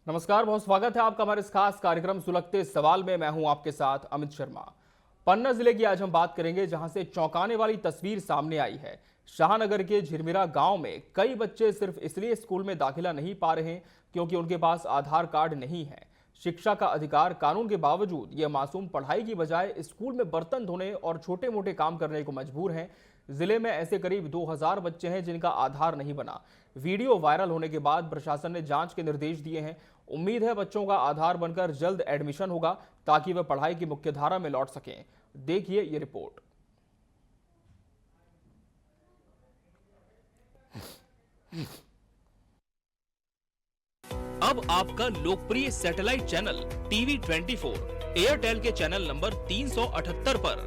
नमस्कार, बहुत स्वागत है आपका हमारे इस खास कार्यक्रम सुलगते सवाल में। मैं हूं आपके साथ अमित शर्मा। पन्ना जिले की आज हम बात करेंगे, जहां से चौंकाने वाली तस्वीर सामने आई है। शाहनगर के झिरमिरा गांव में कई बच्चे सिर्फ इसलिए स्कूल में दाखिला नहीं पा रहे हैं क्योंकि उनके पास आधार कार्ड नहीं है। शिक्षा का अधिकार कानून के बावजूद ये मासूम पढ़ाई की बजाय स्कूल में बर्तन धोने और छोटे मोटे काम करने को मजबूर हैं। जिले में ऐसे करीब 2000 बच्चे हैं जिनका आधार नहीं बना। वीडियो वायरल होने के बाद प्रशासन ने जांच के निर्देश दिए हैं। उम्मीद है बच्चों का आधार बनकर जल्द एडमिशन होगा ताकि वे पढ़ाई की मुख्यधारा में लौट सकें। देखिए ये रिपोर्ट। अब आपका लोकप्रिय सैटेलाइट चैनल टीवी 24 एयरटेल के चैनल नंबर 378 पर।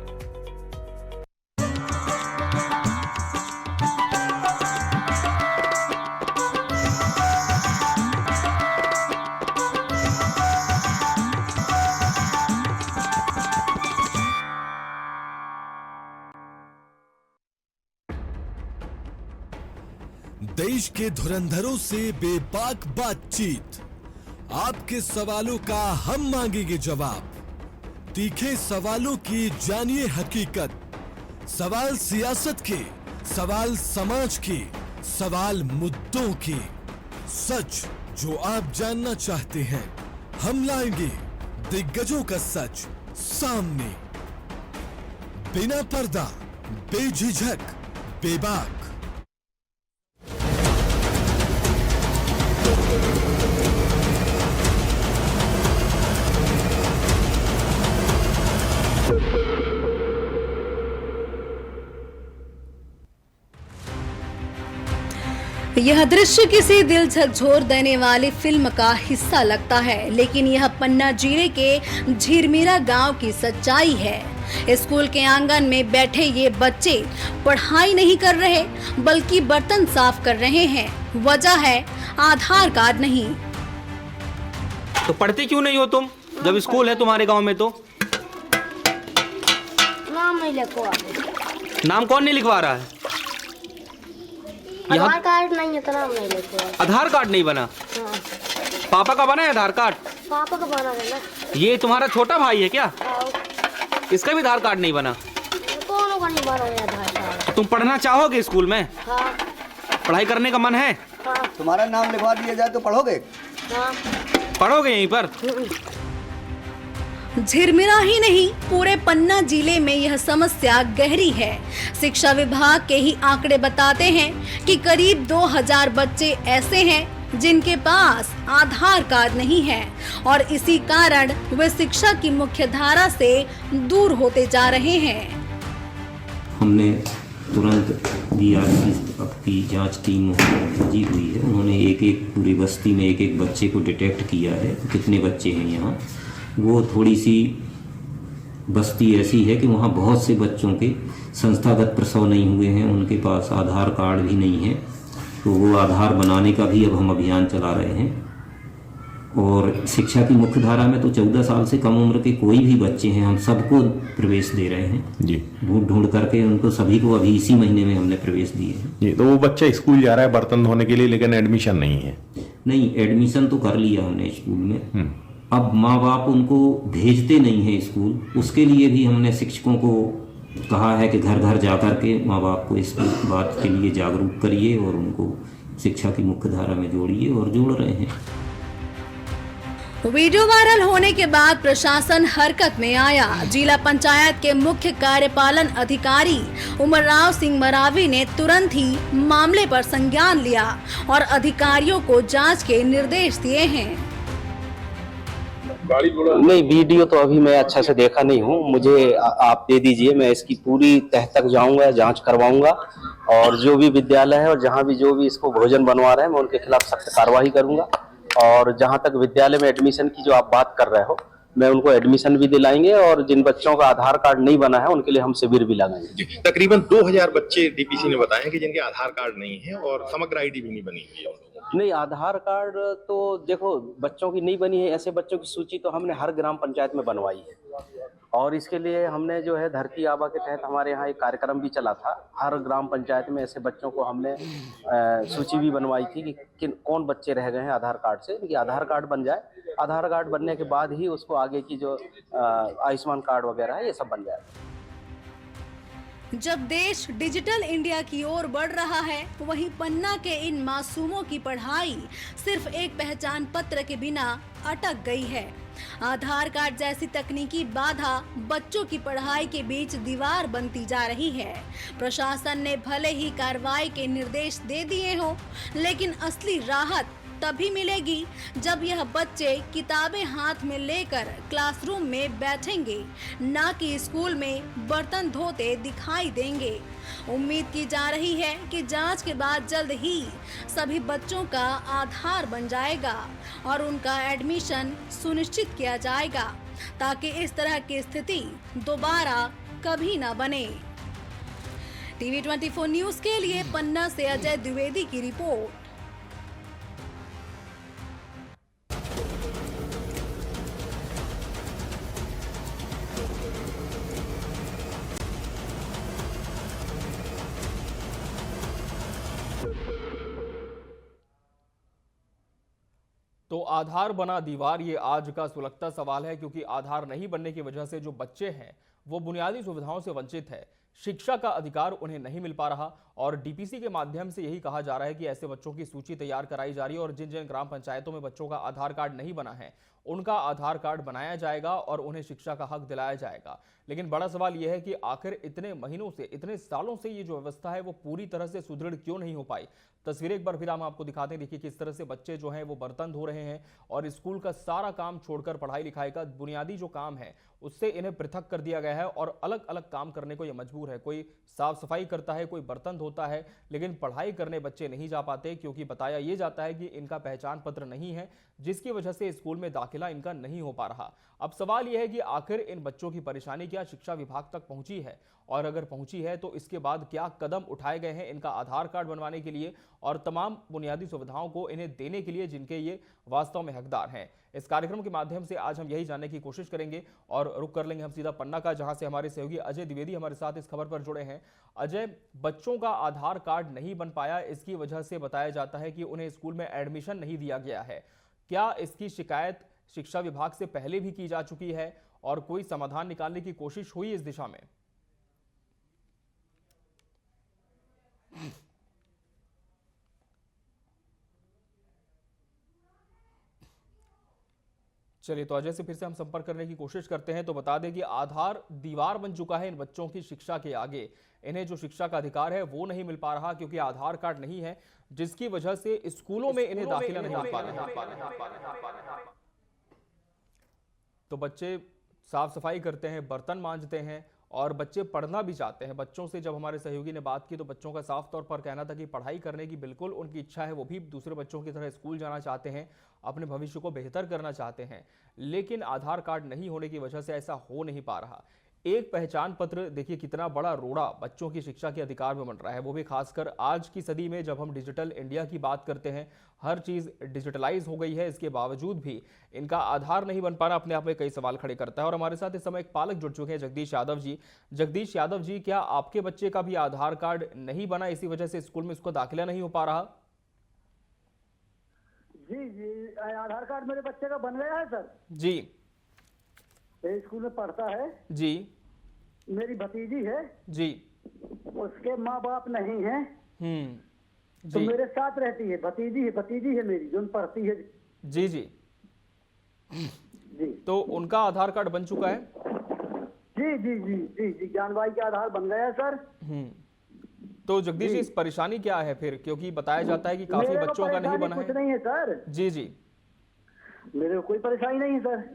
देश के धुरंधरों से बेबाक बातचीत, आपके सवालों का हम मांगेंगे जवाब। तीखे सवालों की जानिए हकीकत। सवाल सियासत के, सवाल समाज के, सवाल मुद्दों के। सच जो आप जानना चाहते हैं, हम लाएंगे दिग्गजों का सच सामने। बिना पर्दा, बेझिझक, बेबाक। यह दृश्य किसी दिल झकझोर देने वाली फिल्म का हिस्सा लगता है, लेकिन यह पन्ना जिले के झिरमिरा गांव की सच्चाई है। स्कूल के आंगन में बैठे ये बच्चे पढ़ाई नहीं कर रहे बल्कि बर्तन साफ कर रहे हैं। वजह है आधार कार्ड नहीं। तो पढ़ते क्यों नहीं हो तुम, जब स्कूल है तुम्हारे गांव में? तो नाम नहीं लिखवा। नाम कौन नहीं लिखवा रहा है? आधार कार्ड नहीं है तो नाम नहीं लिखवा। आधार कार्ड नहीं बना? हाँ। पापा का बना है आधार कार्ड? पापा का बना है ना। ये तुम्हारा छोटा भाई है क्या? हाँ। इसका भी आधार कार्ड नहीं बना? दोनों का नहीं बना है आधार कार्ड। तो तुम पढ़ना चाहोगे स्कूल में? हाँ। पढ़ाई करने का मन है? हाँ। तुम्हारा नाम लिखवा दिया जाए तो पढ़ोगे? हाँ। पढ़ोगे यहीं पर? झिरमिरा ही नहीं, पूरे पन्ना जिले में यह समस्या गहरी है। शिक्षा विभाग के ही आंकड़े बताते हैं कि करीब 2000 बच्चे ऐसे हैं जिनके पास आधार कार्ड नहीं है और इसी कारण वे शिक्षा की मुख्य धारा से दूर होते जा रहे हैं। हमने तुरंत डीआरसी की जांच टीम भेजी हुई है। उन्होंने एक एक पूरी बस्ती में एक एक बच्चे को डिटेक्ट किया है। कितने बच्चे हैं यहाँ? वो थोड़ी सी बस्ती ऐसी है कि वहाँ बहुत से बच्चों के संस्थागत प्रसव नहीं हुए हैं, उनके पास आधार कार्ड भी नहीं है। तो वो आधार बनाने का भी अब हम अभियान चला रहे हैं। और शिक्षा की मुख्य धारा में तो 14 साल से कम उम्र के कोई भी बच्चे हैं, हम सबको प्रवेश दे रहे हैं जी। ढूंढ करके उनको सभी को अभी इसी महीने में हमने प्रवेश दिए हैं जी। तो वो बच्चा स्कूल जा रहा है बर्तन धोने के लिए, लेकिन एडमिशन नहीं है? नहीं, एडमिशन तो कर लिया हमने स्कूल में। अब माँ बाप उनको भेजते नहीं हैं स्कूल। उसके लिए भी हमने शिक्षकों को कहा है कि घर घर जा कर के माँ बाप को इस बात के लिए जागरूक करिए और उनको शिक्षा की मुख्य धारा में जोड़िए, और जोड़ रहे हैं। वीडियो वायरल होने के बाद प्रशासन हरकत में आया। जिला पंचायत के मुख्य कार्यपालन अधिकारी उमरराव सिंह मरावी ने तुरंत ही मामले पर संज्ञान लिया और अधिकारियों को जांच के निर्देश दिए हैं। नहीं, वीडियो तो अभी मैं अच्छा से देखा नहीं हूँ। मुझे आप दे दीजिए, मैं इसकी पूरी तह तक जाऊंगा, जांच करवाऊंगा और जो भी विद्यालय है और जहाँ भी जो भी इसको भोजन बनवा रहे हैं मैं उनके खिलाफ सख्त कार्रवाई करूंगा। और जहाँ तक विद्यालय में एडमिशन की जो आप बात कर रहे हो, मैं उनको एडमिशन भी दिलाएंगे और जिन बच्चों का आधार कार्ड नहीं बना है उनके लिए हम शिविर भी लगाएंगे। तकरीबन 2000 बच्चे डीपीसी ने बताया कि जिनके आधार कार्ड नहीं है और समग्र आईडी भी नहीं बनी हुई है। नहीं, आधार कार्ड तो देखो बच्चों की नहीं बनी है, ऐसे बच्चों की सूची तो हमने हर ग्राम पंचायत में बनवाई है। और इसके लिए हमने जो है धरती आबा के तहत हमारे यहाँ एक कार्यक्रम भी चला था। हर ग्राम पंचायत में ऐसे बच्चों को हमने सूची भी बनवाई थी कि कौन बच्चे रह गए हैं आधार कार्ड से, इनकी आधार कार्ड बन जाए। आधार कार्ड बनने के बाद ही उसको आगे की जो आयुष्मान कार्ड वगैरह है ये सब बन जाए। जब देश डिजिटल इंडिया की ओर बढ़ रहा है, वहीं पन्ना के इन मासूमों की पढ़ाई सिर्फ एक पहचान पत्र के बिना अटक गई है। आधार कार्ड जैसी तकनीकी बाधा बच्चों की पढ़ाई के बीच दीवार बनती जा रही है। प्रशासन ने भले ही कार्रवाई के निर्देश दे दिए हों, लेकिन असली राहत तभी मिलेगी जब यह बच्चे किताबें हाथ में लेकर क्लासरूम में बैठेंगे, ना कि स्कूल में बर्तन धोते दिखाई देंगे। उम्मीद की जा रही है कि जांच के बाद जल्द ही सभी बच्चों का आधार बन जाएगा और उनका एडमिशन सुनिश्चित किया जाएगा, ताकि इस तरह की स्थिति दोबारा कभी ना बने। टीवी 24 न्यूज के लिए पन्ना से अजय द्विवेदी की रिपोर्ट। तो आधार बना दीवार, ये आज का सुलगता सवाल है, क्योंकि आधार नहीं बनने की वजह से जो बच्चे हैं वो बुनियादी सुविधाओं से वंचित है। शिक्षा का अधिकार उन्हें नहीं मिल पा रहा और डीपीसी के माध्यम से यही कहा जा रहा है कि ऐसे बच्चों की सूची तैयार कराई जा रही है और जिन जिन ग्राम पंचायतों में बच्चों का आधार कार्ड नहीं बना है उनका आधार कार्ड बनाया जाएगा और उन्हें शिक्षा का हक दिलाया जाएगा। लेकिन बड़ा सवाल यह है कि आखिर इतने महीनों से, इतने सालों से ये जो व्यवस्था है वो पूरी तरह से सुदृढ़ क्यों नहीं हो पाई। तस्वीरें एक बार फिर हम आपको दिखाते हैं। देखिए किस तरह से बच्चे जो हैं वो बर्तन धो रहे हैं और स्कूल का सारा काम छोड़कर पढ़ाई लिखाई का बुनियादी जो काम है उससे इन्हें पृथक कर दिया गया है और अलग अलग काम करने को ये मजबूर है। कोई साफ सफाई करता है, कोई बर्तन धोता है, लेकिन पढ़ाई करने बच्चे नहीं जा पाते क्योंकि बताया ये जाता है कि इनका पहचान पत्र नहीं है, जिसकी वजह से स्कूल में दाखिला इनका नहीं हो पा रहा। अब सवाल यह है कि आखिर इन बच्चों की परेशानी क्या शिक्षा विभाग तक पहुंची है, और अगर पहुंची है तो इसके बाद क्या कदम उठाए गए हैं इनका आधार कार्ड बनवाने के लिए और तमाम बुनियादी सुविधाओं को इन्हें देने के लिए जिनके ये वास्तव में हकदार हैं। इस कार्यक्रम के माध्यम से आज हम यही जानने की कोशिश करेंगे और रुक कर लेंगे हम सीधा पन्ना का, जहां से हमारे सहयोगी अजय द्विवेदी हमारे साथ इस खबर पर जुड़े हैं। अजय, बच्चों का आधार कार्ड नहीं बन पाया, इसकी वजह से बताया जाता है कि उन्हें स्कूल में एडमिशन नहीं दिया गया है। क्या इसकी शिकायत शिक्षा विभाग से पहले भी की जा चुकी है और कोई समाधान निकालने की कोशिश हुई इस दिशा में? चलिए, तो अजय से फिर से हम संपर्क करने की कोशिश करते हैं। तो बता दें कि आधार दीवार बन चुका है इन बच्चों की शिक्षा के आगे। इन्हें जो शिक्षा का अधिकार है वो नहीं मिल पा रहा क्योंकि आधार कार्ड नहीं है, जिसकी वजह से स्कूलों में इन्हें दाखिला नहीं मिल पा रहा। तो बच्चे साफ सफाई करते हैं, बर्तन मांजते हैं और बच्चे पढ़ना भी चाहते हैं। बच्चों से जब हमारे सहयोगी ने बात की तो बच्चों का साफ तौर पर कहना था कि पढ़ाई करने की बिल्कुल उनकी इच्छा है, वो भी दूसरे बच्चों की तरह स्कूल जाना चाहते हैं, अपने भविष्य को बेहतर करना चाहते हैं, लेकिन आधार कार्ड नहीं होने की वजह से ऐसा हो नहीं पा रहा। एक पहचान पत्र, देखिए कितना बड़ा रोड़ा बच्चों की शिक्षा के अधिकार में बन रहा है, वो भी खासकर आज की सदी में जब हम डिजिटल इंडिया की बात करते हैं। हर चीज़ डिजिटलाइज हो गई है, इसके बावजूद भी इनका आधार नहीं बन पाना अपने आप में कई सवाल खड़े करता है। और हमारे साथ इस समय एक पालक जुड़ चुके हैं, जगदीश यादव जी। जगदीश यादव जी, क्या आपके बच्चे का भी आधार कार्ड नहीं बना, इसी वजह से स्कूल में उसका दाखिला नहीं हो पा रहा? जी, आधार कार्ड मेरे बच्चे का बन गया है सर जी। स्कूल में पढ़ता है जी। मेरी भतीजी है जी। उसके माँ बाप नहीं है जी। तो मेरे साथ रहती है। भतीजी है मेरी जो पढ़ती है। जी जी जी। तो उनका आधार कार्ड बन चुका है? जी जी जी जी जी जानबाई का आधार बन गया है सर। तो जगदीश जी, इस परेशानी क्या है फिर, क्योंकि बताया जाता है कि काफी बच्चों का नहीं बना है। कुछ नहीं है सर। जी जी, मेरे को कोई परेशानी नहीं है सर।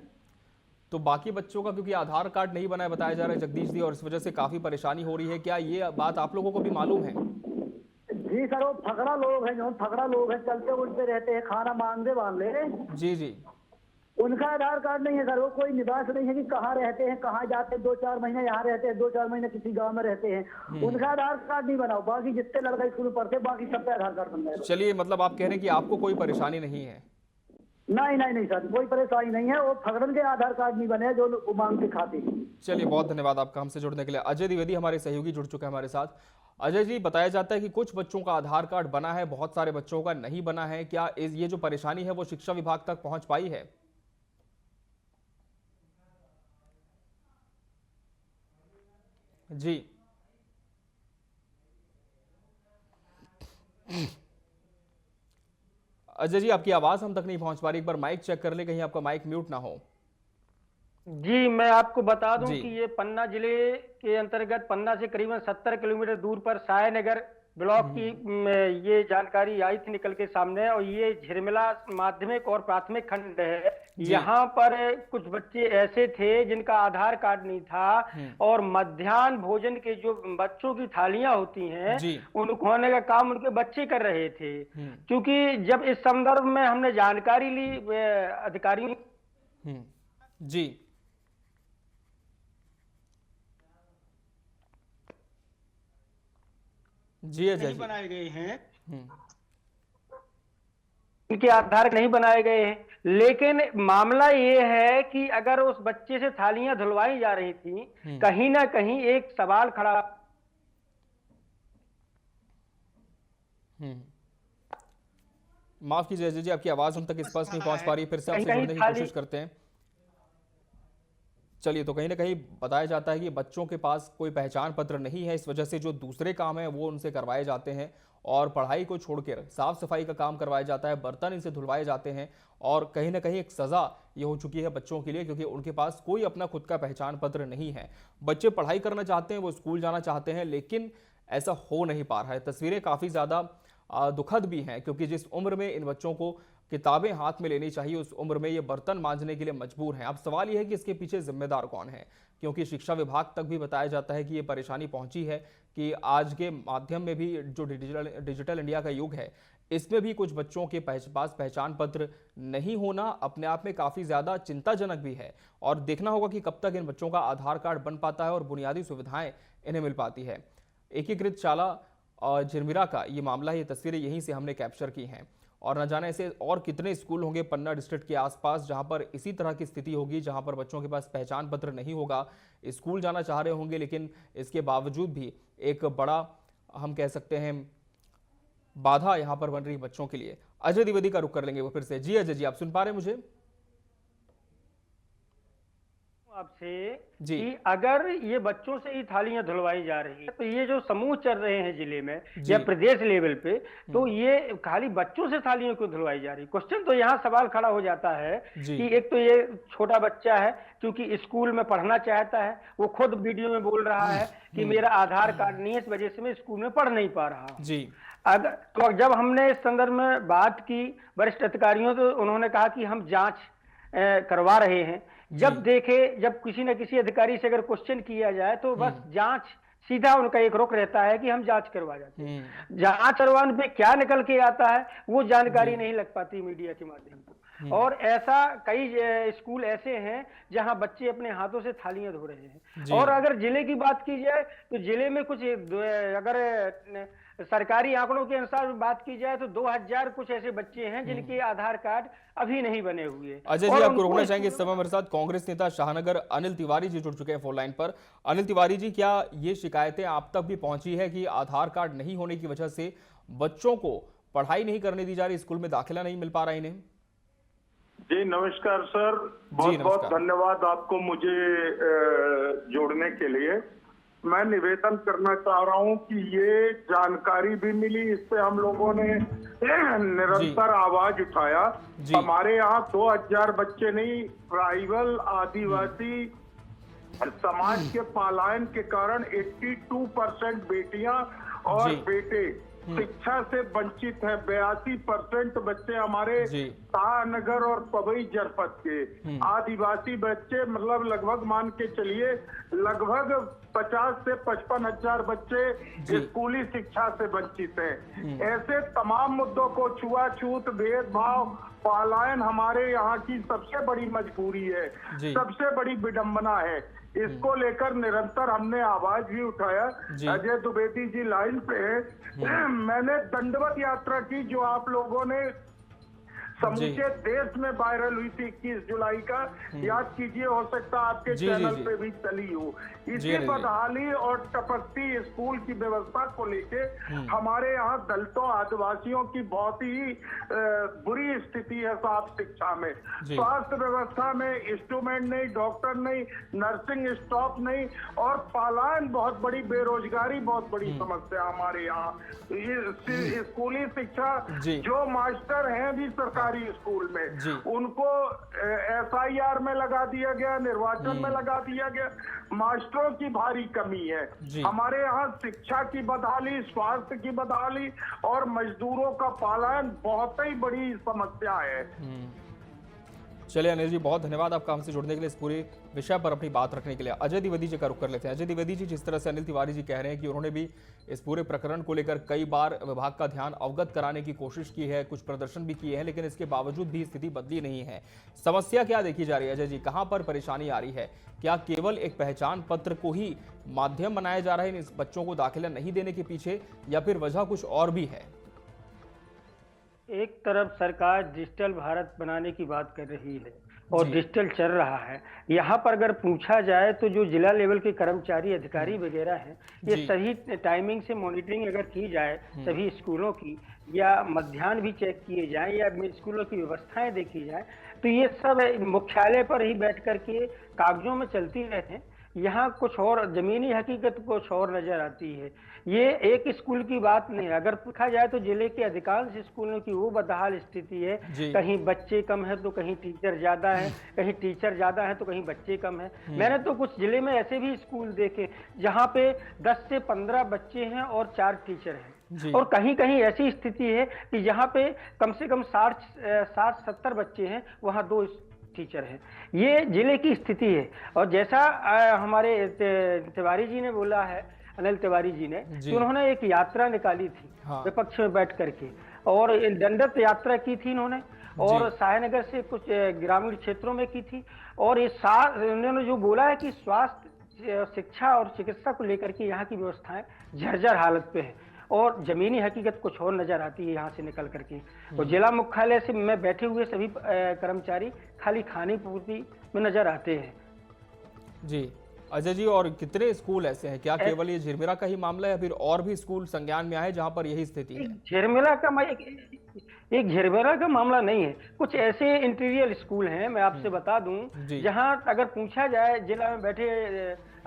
तो बाकी बच्चों का क्योंकि आधार कार्ड नहीं बनाया बताया जा रहा है जगदीश जी, और इस वजह से काफी परेशानी हो रही है, क्या ये बात आप लोगों को भी मालूम है? जी सर, वो फकड़ा लोग हैं, जो फकड़ा लोग हैं, चलते उलटे रहते हैं, खाना मांगने वाले। जी जी। उनका आधार कार्ड नहीं है सर। वो कोई निवास नहीं है कि कहाँ रहते हैं, कहाँ जाते हैं, 2-4 महीने यहाँ रहते हैं, 2-4 महीने किसी गांव में रहते हैं। उनका आधार कार्ड नहीं बना। बाकी जितने लड़का स्कूल में पढ़ते बाकी सबका आधार कार्ड बन गया। चलिए, मतलब आप कह रहे हैं कि आपको कोई परेशानी नहीं है? नहीं नहीं नहीं सर, कोई परेशानी नहीं है। वो फगड़न के आधार कार्ड नहीं बने जो लोग मांग के खाते हैं। चलिए, बहुत धन्यवाद आपका हमसे जुड़ने के लिए। अजय द्विवेदी हमारे सहयोगी जुड़ चुके हैं हमारे साथ। अजय जी, बताया जाता है कि कुछ बच्चों का आधार कार्ड बना है, बहुत सारे बच्चों का नहीं बना है। क्या ये जो परेशानी है वो शिक्षा विभाग तक पहुंच पाई है? जी, अजय जी, आपकी आवाज हम तक नहीं पहुंच पा रही। एक बार माइक चेक कर ले, कहीं आपका माइक म्यूट ना हो। जी, मैं आपको बता दूं जी। कि ये पन्ना जिले के अंतर्गत पन्ना से करीबन 70 किलोमीटर दूर पर सायनगर ब्लॉक की ये जानकारी आई थी निकल के सामने। और ये झिरमिला माध्यमिक और प्राथमिक खंड है। यहाँ पर कुछ बच्चे ऐसे थे जिनका आधार कार्ड नहीं था और मध्याह्न भोजन के जो बच्चों की थालियां होती हैं उनको खोने का काम उनके बच्चे कर रहे थे। क्योंकि जब इस संदर्भ में हमने जानकारी ली अधिकारियों जी, जी अजय जी, बनाए गए हैं, इनके आधार नहीं बनाए गए हैं। लेकिन मामला ये है कि अगर उस बच्चे से थालियां धुलवाई जा रही थी, कहीं ना कहीं एक सवाल खड़ा। माफ कीजिए अजय जी, आपकी आवाज हम तक स्पष्ट नहीं पहुंच पा रही। फिर से आपसे जुड़ने की कोशिश करते हैं। चलिए, तो कहीं ना कहीं बताया जाता है कि बच्चों के पास कोई पहचान पत्र नहीं है, इस वजह से जो दूसरे काम है वो उनसे करवाए जाते हैं और पढ़ाई को छोड़कर साफ सफाई का काम करवाया जाता है, बर्तन इनसे धुलवाए जाते हैं। और कहीं ना कहीं एक सजा ये हो चुकी है बच्चों के लिए, क्योंकि उनके पास कोई अपना खुद का पहचान पत्र नहीं है। बच्चे पढ़ाई करना चाहते हैं, वो स्कूल जाना चाहते हैं, लेकिन ऐसा हो नहीं पा रहा है। तस्वीरें काफ़ी ज़्यादा दुखद भी हैं, क्योंकि जिस उम्र में इन बच्चों को किताबें हाथ में लेनी चाहिए उस उम्र में ये बर्तन मांजने के लिए मजबूर हैं। अब सवाल यह है कि इसके पीछे जिम्मेदार कौन है, क्योंकि शिक्षा विभाग तक भी बताया जाता है कि ये परेशानी पहुंची है कि आज के माध्यम में भी जो डिजिटल इंडिया का युग है, इसमें भी कुछ बच्चों के पास पहचान पत्र नहीं होना अपने आप में काफ़ी ज़्यादा चिंताजनक भी है। और देखना होगा कि कब तक इन बच्चों का आधार कार्ड बन पाता है और बुनियादी सुविधाएं इन्हें मिल पाती है। एकीकृत शाला झिरमिरा का ये मामला है, ये तस्वीरें यहीं से हमने कैप्चर की हैं। और न जाने ऐसे और कितने स्कूल होंगे पन्ना डिस्ट्रिक्ट के आसपास जहां पर इसी तरह की स्थिति होगी, जहां पर बच्चों के पास पहचान पत्र नहीं होगा, स्कूल जाना चाह रहे होंगे, लेकिन इसके बावजूद भी एक बड़ा हम कह सकते हैं बाधा यहां पर बन रही बच्चों के लिए। अजय द्विवेदी का रुख कर लेंगे वो फिर से। जी अजय जी, आप सुन पा रहे हैं मुझे? आपसे कि अगर ये बच्चों से ही थालियां धुलवाई जा रही है, तो ये जो समूह चल रहे हैं जिले में या प्रदेश लेवल पे, तो ये खाली बच्चों से थालियों क्यों धुलवाई जा रही? क्वेश्चन तो यहाँ सवाल खड़ा हो जाता है कि एक तो ये छोटा बच्चा है, क्योंकि स्कूल में पढ़ना चाहता है, वो खुद वीडियो में बोल रहा है कि मेरा आधार कार्ड नहीं है, इस वजह से मैं स्कूल में पढ़ नहीं पा रहा जी। अगर तो जब हमने इस संदर्भ में बात की वरिष्ठ अधिकारियों, तो उन्होंने कहा कि हम जांच करवा रहे हैं। जब किसी न किसी अधिकारी से अगर क्वेश्चन किया जाए तो बस जांच, सीधा उनका एक रुख रहता है कि हम जांच करवा जाते हैं। जांच करवाने पे क्या निकल के आता है वो जानकारी नहीं लग पाती मीडिया के माध्यम से। और ऐसा कई स्कूल ऐसे हैं जहां बच्चे अपने हाथों से थालियां धो रहे हैं। और अगर जिले की बात की जाए तो जिले में कुछ, अगर सरकारी आंकड़ों के अनुसार बात की जाए तो 2000 कुछ ऐसे बच्चे हैं जिनके आधार कार्ड अभी नहीं बने हुए। अजय जी, आपको रोकना चाहेंगे इस समय मेरे साथ कांग्रेस नेता शाहनगर अनिल तिवारी जी जुड़ चुके हैं फोन लाइन पर। अनिल तिवारी जी, क्या ये शिकायतें आप तक भी पहुंची है कि आधार कार्ड नहीं होने की वजह से बच्चों को पढ़ाई नहीं करने दी जा रही, स्कूल में दाखिला नहीं मिल पा रहा इन्हें? जी नमस्कार सर, बहुत बहुत धन्यवाद आपको मुझे जोड़ने के लिए। मैं निवेदन करना चाह रहा हूं कि ये जानकारी भी मिली, इस पे हम लोगों ने निरंतर आवाज उठाया। हमारे यहाँ 2000 बच्चे नहीं, ट्राइबल आदिवासी समाज के पलायन के कारण 82% बेटियां और बेटे शिक्षा से वंचित है। 82% बच्चे हमारे शाहनगर और पवई जनपद के आदिवासी बच्चे, मतलब लगभग मान के चलिए लगभग 50 से 55 हजार बच्चे स्कूली शिक्षा से वंचित हैं। ऐसे तमाम मुद्दों को, छुआछूत, भेदभाव, पलायन हमारे यहाँ की सबसे बड़ी मजबूरी है, सबसे बड़ी विडंबना है। इसको लेकर निरंतर हमने आवाज भी उठाया। अजय द्विवेदी जी लाइन पे है। मैंने दंडवत यात्रा की जो आप लोगों ने समूचे देश में वायरल हुई थी 21 जुलाई का, याद कीजिए, हो सकता है आपके चैनल पे भी चली हो। इसी बदहाली और टपकती स्कूल की व्यवस्था को लेके हमारे यहाँ दलितों आदिवासियों की बहुत ही बुरी स्थिति है साहब शिक्षा में। स्वास्थ्य व्यवस्था में इंस्ट्रूमेंट नहीं, डॉक्टर नहीं, नर्सिंग स्टाफ नहीं, और पलायन बहुत बड़ी, बेरोजगारी बहुत बड़ी समस्या हमारे यहाँ। स्कूली शिक्षा, जो मास्टर हैं भी सरकारी स्कूल में, उनको SIR में लगा दिया गया, निर्वाचन में लगा दिया गया। मास्टरों की भारी कमी है हमारे यहाँ। शिक्षा की बदहाली, स्वास्थ्य की बदहाली और मजदूरों का पलायन बहुत ही बड़ी समस्या है। चलिए अनिल जी, बहुत धन्यवाद आपका हमसे जुड़ने के लिए, इस पूरे विषय पर अपनी बात रखने के लिए। अजय द्विवेदी जी का रुख कर लेते हैं। अजय द्विवेदी जी, जिस तरह से अनिल तिवारी जी कह रहे हैं कि उन्होंने भी इस पूरे प्रकरण को लेकर कई बार विभाग का ध्यान अवगत कराने की कोशिश की है, कुछ प्रदर्शन भी किए हैं, लेकिन इसके बावजूद भी स्थिति बदली नहीं है। समस्या क्या देखी जा रही है अजय जी, कहाँ पर परेशानी आ रही है? क्या केवल एक पहचान पत्र को ही माध्यम बनाया जा रहा है इस बच्चों को दाखिला नहीं देने के पीछे, या फिर वजह कुछ और भी है? एक तरफ सरकार डिजिटल भारत बनाने की बात कर रही है और डिजिटल चल रहा है। यहाँ पर अगर पूछा जाए तो जो जिला लेवल के कर्मचारी, अधिकारी वगैरह हैं, ये सही टाइमिंग से मॉनिटरिंग अगर की जाए सभी स्कूलों की, या मध्याह्न भी चेक किए जाएं, या स्कूलों की व्यवस्थाएं देखी जाए, तो ये सब मुख्यालय पर ही बैठ करके कागजों में चलती रहते हैं। यहाँ कुछ और जमीनी हकीकत कुछ और नजर आती है। ये एक स्कूल की बात नहीं है, अगर पूछा जाए तो जिले के अधिकांश स्कूलों की वो बदहाल स्थिति है। कहीं बच्चे कम है तो कहीं टीचर ज्यादा है, कहीं टीचर ज्यादा है तो कहीं बच्चे कम है। मैंने तो कुछ जिले में ऐसे भी स्कूल देखे जहाँ पे 10 से 15 बच्चे हैं और 4 टीचर हैं, और कहीं कहीं ऐसी स्थिति है कि जहाँ पे कम से कम 60-70 बच्चे हैं, वहाँ 2 टीचर हैं। ये जिले की स्थिति है। और जैसा हमारे तिवारी जी ने बोला है, अनिल तिवारी जी ने, तो उन्होंने एक यात्रा निकाली थी विपक्ष में बैठ करके, और दंडक यात्रा की थी इन्होंने, और सायनगर से कुछ ग्रामीण क्षेत्रों में की थी। और ये उन्होंने जो बोला है कि स्वास्थ्य, शिक्षा और चिकित्सा को लेकर के यहाँ की व्यवस्थाएं जर्जर हालत पे है, और जमीनी हकीकत कुछ और नजर आती है यहाँ से निकल करके। और जिला मुख्यालय से में बैठे हुए सभी कर्मचारी खाली खाने पूर्ति में नजर आते हैं। जी अजय जी, और कितने स्कूल ऐसे हैं? क्या केवल ये झिरमिरा का ही मामला है या फिर और भी स्कूल संज्ञान में आए जहां पर यही स्थिति है? झिरमिरा का एक झिरमिरा का मामला नहीं है, कुछ ऐसे इंटीरियर स्कूल हैं, मैं आपसे बता दूं, जहां अगर पूछा जाए जिला में बैठे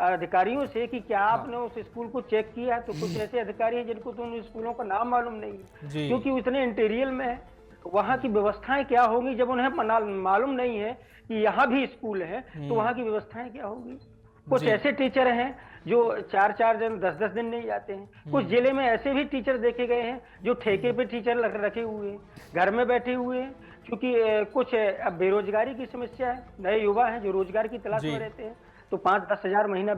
अधिकारियों से कि क्या आपने उस स्कूल को चेक किया है, तो कुछ ऐसे अधिकारी हैं जिनको तो उन स्कूलों का नाम मालूम नहीं है, क्योंकि उतने इंटीरियर में है। वहाँ की व्यवस्थाएं क्या होंगी जब उन्हें मालूम नहीं है कि यहाँ भी स्कूल है, तो वहाँ की व्यवस्थाएं क्या होगी? कुछ ऐसे टीचर हैं जो 4-4 दिन, 10-10 दिन नहीं जाते हैं। कुछ जिले में ऐसे भी टीचर देखे गए हैं जो ठेके पे टीचर रखे हुए हैं, घर में बैठे हुए हैं, क्योंकि कुछ अब बेरोजगारी की समस्या है। नए युवा हैं जो रोजगार की तलाश में रहते हैं, तो 5-10 हजार महीना,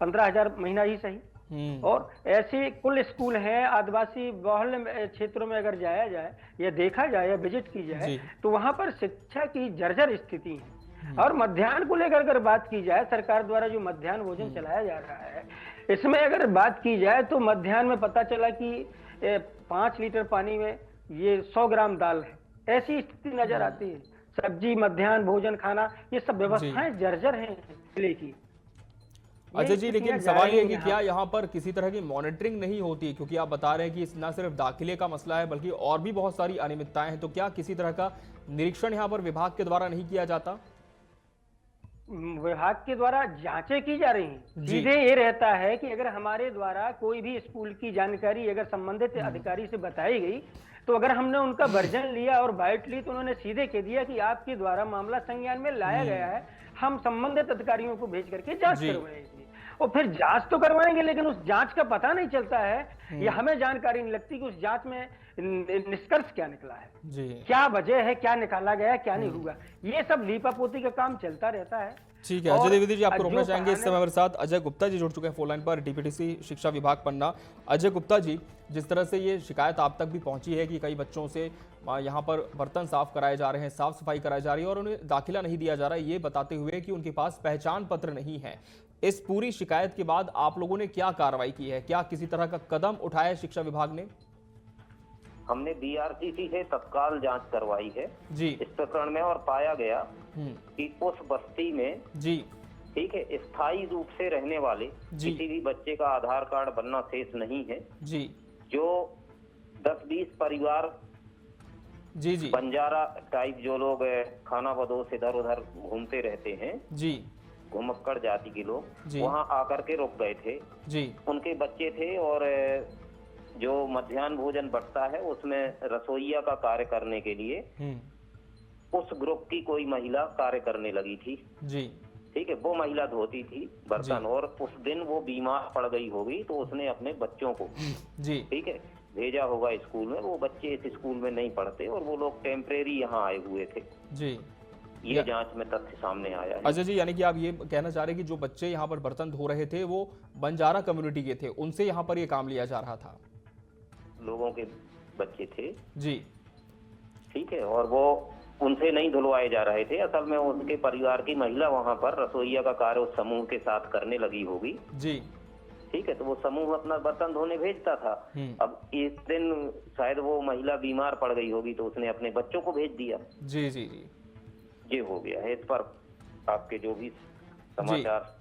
15 हजार महीना ही सही। और ऐसे कुल स्कूल हैं आदिवासी बहुल क्षेत्रों में अगर जाया जाए या देखा जाए या विजिट की जाए, तो वहां पर शिक्षा की जर्जर स्थिति है। और मध्याह्न को लेकर अगर बात की जाए, सरकार द्वारा जो मध्याह्न भोजन चलाया जा रहा है, इसमें अगर बात की जाए तो मध्याह्न में पता चला कि 5 लीटर पानी में ये 100 ग्राम दाल है, ऐसी स्थिति नजर आती है। सब्जी, मध्याह्न भोजन खाना, ये सब व्यवस्थाएं जर्जर हैं जिले की। अजय जी, लेकिन सवाल ये है कि क्या यहाँ पर किसी तरह की मॉनिटरिंग नहीं होती? क्योंकि आप बता रहे हैं कि न सिर्फ दाखिले का मसला है बल्कि और भी बहुत सारी अनियमितताएं हैं, तो क्या किसी तरह का निरीक्षण यहाँ पर विभाग के द्वारा नहीं किया जाता? विभाग के द्वारा जांचें की जा रही हैं। सीधे ये रहता है कि अगर हमारे द्वारा कोई भी स्कूल की जानकारी अगर संबंधित अधिकारी से बताई गई, तो अगर हमने उनका वर्जन लिया और बाइट ली, तो उन्होंने सीधे कह दिया कि आपके द्वारा मामला संज्ञान में लाया गया है, हम संबंधित अधिकारियों को भेज करके जांच करवाएंगे। और फिर जांच तो करवाएंगे, लेकिन उस जांच का पता नहीं चलता है, या हमें जानकारी नहीं लगती कि उस जांच में निष्कर्ष क्या निकला है, क्या वजह है, क्या निकाला गया, क्या नहीं हुआ। ये सब लीपापोती का काम चलता रहता है। ठीक है अजय द्विवेदी जी, आपको रोकना चाहेंगे। इस समय हमारे साथ अजय गुप्ता जी जुड़ चुके हैं फोन लाइन पर, डीपीटीसी शिक्षा विभाग पन्ना। अजय गुप्ता जी, जिस तरह से ये शिकायत आप तक भी पहुंची है कि कई बच्चों से यहाँ पर बर्तन साफ कराए जा रहे हैं, साफ सफाई कराई जा रही है और उन्हें दाखिला नहीं दिया जा रहा है, ये बताते हुए कि उनके पास पहचान पत्र नहीं है, इस पूरी शिकायत के बाद आप लोगों ने क्या कार्रवाई की है? क्या किसी तरह का कदम उठाया है शिक्षा विभाग ने? हमने बीआरसीसी से तत्काल जांच करवाई है जी इस प्रकरण में, और पाया गया कि उस बस्ती में जी ठीक है स्थायी रूप से रहने वाले जी किसी भी बच्चे का आधार कार्ड बनना शेष नहीं है। जी जो 10-20 परिवार जी जी बंजारा टाइप जो लोग खाना बदोश इधर उधर घूमते रहते हैं, जी घुमक्कड़ जाति के लोग, जी वहां आकर के रुक गए थे। जी उनके बच्चे थे और जो मध्याह्न भोजन बंटता है उसमें रसोइया का कार्य करने के लिए उस ग्रुप की कोई महिला कार्य करने लगी थी। जी ठीक है, वो महिला धोती थी बर्तन, और उस दिन वो बीमार पड़ गई होगी तो उसने अपने बच्चों को जी ठीक है भेजा होगा स्कूल में। वो बच्चे इस स्कूल में नहीं पढ़ते और वो लोग टेम्परेरी यहाँ आए हुए थे। जी ये जांच में तथ्य सामने आया है। अजय जी, यानी कि आप ये कहना चाह रहे हैं कि जो बच्चे यहाँ पर बर्तन धो रहे थे वो बंजारा कम्युनिटी के थे, उनसे यहाँ पर ये काम लिया जा रहा था? लोगों के बच्चे थे जी, ठीक है, और वो उनसे नहीं धुलवाए जा रहे थे। असल में उनके परिवार की महिला वहां पर रसोइया का कार्य उस समूह के साथ करने लगी होगी। जी ठीक है, तो वो समूह अपना बर्तन धोने भेजता था। अब इस दिन शायद वो महिला बीमार पड़ गई होगी तो उसने अपने बच्चों को भेज दिया। जी जी जी, ये हो गया है। इस पर आपके जो भी समाचार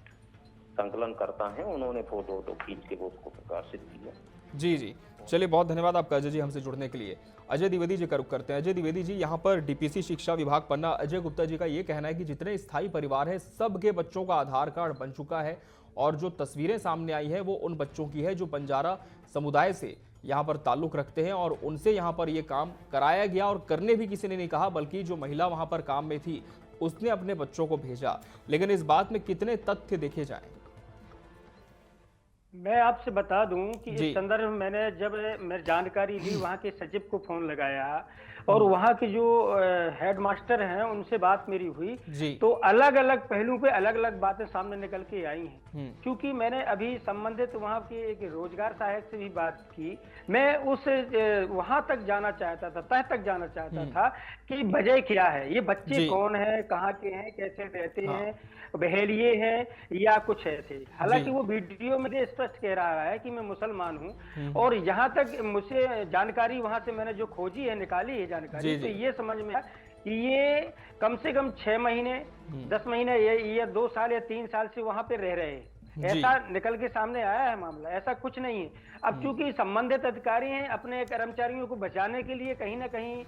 संकलन करता है उन्होंने फोटो खींच के वो उसको प्रकाशित किया। जी जी, चलिए बहुत धन्यवाद आपका अजय जी हमसे जुड़ने के लिए। अजय द्विवेदी जी का रुख करते हैं। अजय द्विवेदी जी, यहाँ पर डीपीसी शिक्षा विभाग पन्ना अजय गुप्ता जी का ये कहना है कि जितने स्थायी परिवार है सबके बच्चों का आधार कार्ड बन चुका है, और जो तस्वीरें सामने आई है वो उन बच्चों की है जो बंजारा समुदाय से यहाँ पर ताल्लुक रखते हैं, और उनसे यहाँ पर ये काम कराया गया, और करने भी किसी ने नहीं कहा बल्कि जो महिला वहाँ पर काम में थी उसने अपने बच्चों को भेजा। लेकिन इस बात में कितने तथ्य देखे जाएं? मैं आपसे बता दूं कि इस संदर्भ में मैंने जब मैं जानकारी ली वहाँ के सचिव को फोन लगाया और वहाँ के जो हेडमास्टर हैं उनसे बात मेरी हुई, तो अलग अलग पहलू पे अलग अलग बातें सामने निकल के आई हैं। क्योंकि मैंने अभी संबंधित वहाँ के एक रोजगार सहायक से भी बात की, मैं उस वहाँ तक जाना चाहता था, तह तक जाना चाहता था कि वजह क्या है, ये बच्चे कौन है, कहाँ के हैं, कैसे रहते हैं, बहेलिए हैं या कुछ ऐसे। हालांकि वो वीडियो में स्पष्ट कह रहा है कि मैं मुसलमान हूँ, और यहाँ तक मुझसे जानकारी वहां से मैंने जो खोजी है, निकाली है जानकारी, तो ये समझ में आया कि ये कम से कम 6 महीने 10 महीने या 2 साल या 3 साल से वहां पे रह रहे हैं। ऐसा निकल के सामने आया है मामला, ऐसा कुछ नहीं है। अब चूंकि संबंधित अधिकारी हैं, अपने कर्मचारियों को बचाने के लिए कहीं ना कहीं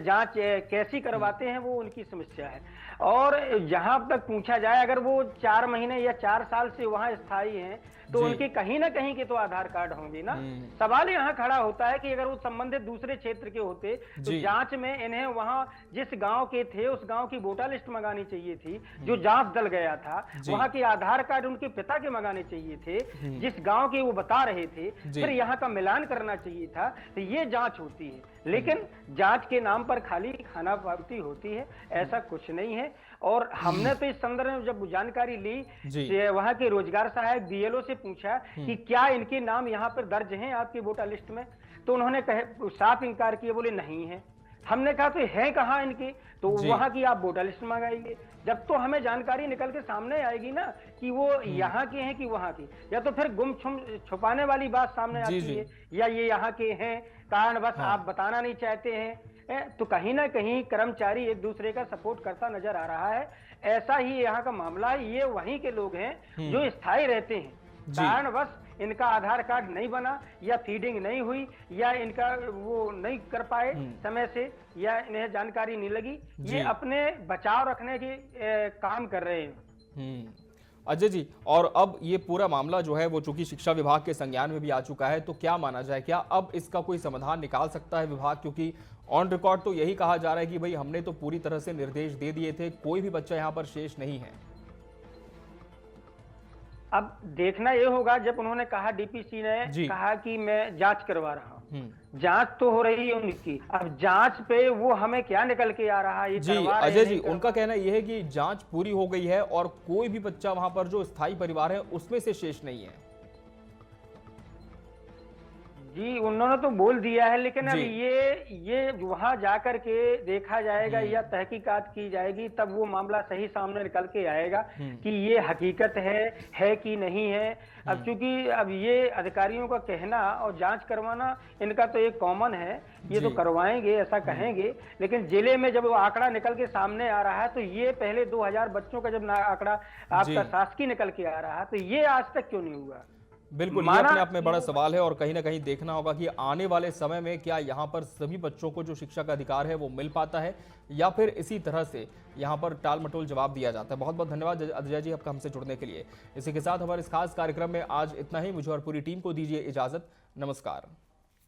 जांच कैसी करवाते हैं वो उनकी समस्या है। और जहां तक पूछा जाए, अगर वो 4 महीने या 4 साल से वहां स्थायी हैं तो उनके कहीं ना कहीं के तो आधार कार्ड होंगे ना। सवाल यहाँ खड़ा होता है कि अगर वो संबंधित दूसरे क्षेत्र के होते तो जांच में इन्हें वहां जिस गांव के थे उस गांव की वोटर लिस्ट मंगानी चाहिए थी, जो जांच दल गया था वहां के आधार कार्ड उनके पिता के मंगाने चाहिए थे, जिस गांव के वो बता रहे थे, फिर यहाँ का मिलान करना चाहिए था, तो ये जांच होती है। लेकिन जांच के नाम पर खाली खाना पार्टी होती है, ऐसा कुछ नहीं है। और हमने तो इस संदर्भ में जब जानकारी ली, वहां के रोजगार सहायक बीएलओ से पूछा कि क्या इनके नाम यहाँ पर दर्ज हैं आपकी वोटर लिस्ट में, तो उन्होंने साफ इनकार किया, बोले नहीं है। हमने कहा तो है कहाँ इनके, तो वहां की आप वोटर लिस्ट मंगाइए। जब तो हमें जानकारी निकल के सामने आएगी ना कि वो यहाँ के हैं कि वहां के, या तो फिर गुम छुपाने वाली बात सामने आती है, या ये यहाँ के हैं कारणवश आप बताना नहीं चाहते हैं, तो कहीं ना कहीं कर्मचारी एक दूसरे का सपोर्ट करता नजर आ रहा है। ऐसा ही यहाँ का मामला है। ये वहीं के लोग हैं जो स्थायी रहते हैं, कारणवश इनका आधार कार्ड नहीं बना, या फीडिंग नहीं हुई, या इनका वो नहीं कर पाए समय से, या इन्हें जानकारी नहीं लगी, ये अपने बचाव रखने के काम कर रहे हैं। अजय जी, और अब ये पूरा मामला जो है वो चूंकि शिक्षा विभाग के संज्ञान में भी आ चुका है, तो क्या माना जाए, क्या अब इसका कोई समाधान निकाल सकता है विभाग? क्योंकि ऑन रिकॉर्ड तो यही कहा जा रहा है कि भाई हमने तो पूरी तरह से निर्देश दे दिए थे, कोई भी बच्चा यहाँ पर शेष नहीं है। अब देखना ये होगा, जब उन्होंने कहा, डीपीसी ने कहा कि मैं जांच करवा रहा हूँ, जांच तो हो रही है उनकी, अब जांच पे वो हमें क्या निकल के आ रहा है, जी अजय जी, उनका कहना यह है कि जांच पूरी हो गई है और कोई भी बच्चा वहां पर जो स्थायी परिवार है उसमें से शेष नहीं है। जी उन्होंने तो बोल दिया है, लेकिन अब जी। ये वहां जाकर के देखा जाएगा या तहकीकात की जाएगी, तब वो मामला सही सामने निकल के आएगा कि ये हकीकत है कि नहीं है। अब चूंकि अब ये अधिकारियों का कहना और जांच करवाना इनका तो एक कॉमन है, ये तो करवाएंगे ऐसा कहेंगे, लेकिन जिले में जब वो आंकड़ा निकल के सामने आ रहा है तो ये पहले 2000 बच्चों का जब आंकड़ा आपका शासकीय निकल के आ रहा है तो ये आज तक क्यों नहीं हुआ? बिल्कुल, ये अपने आप में बड़ा सवाल है और कहीं ना कहीं देखना होगा कि आने वाले समय में क्या यहाँ पर सभी बच्चों को जो शिक्षा का अधिकार है वो मिल पाता है या फिर इसी तरह से यहाँ पर टाल मटोल जवाब दिया जाता है। बहुत बहुत धन्यवाद अजय जी आपका हमसे जुड़ने के लिए। इसी के साथ हमारे इस खास कार्यक्रम में आज इतना ही। मुझे और पूरी टीम को दीजिए इजाजत। नमस्कार।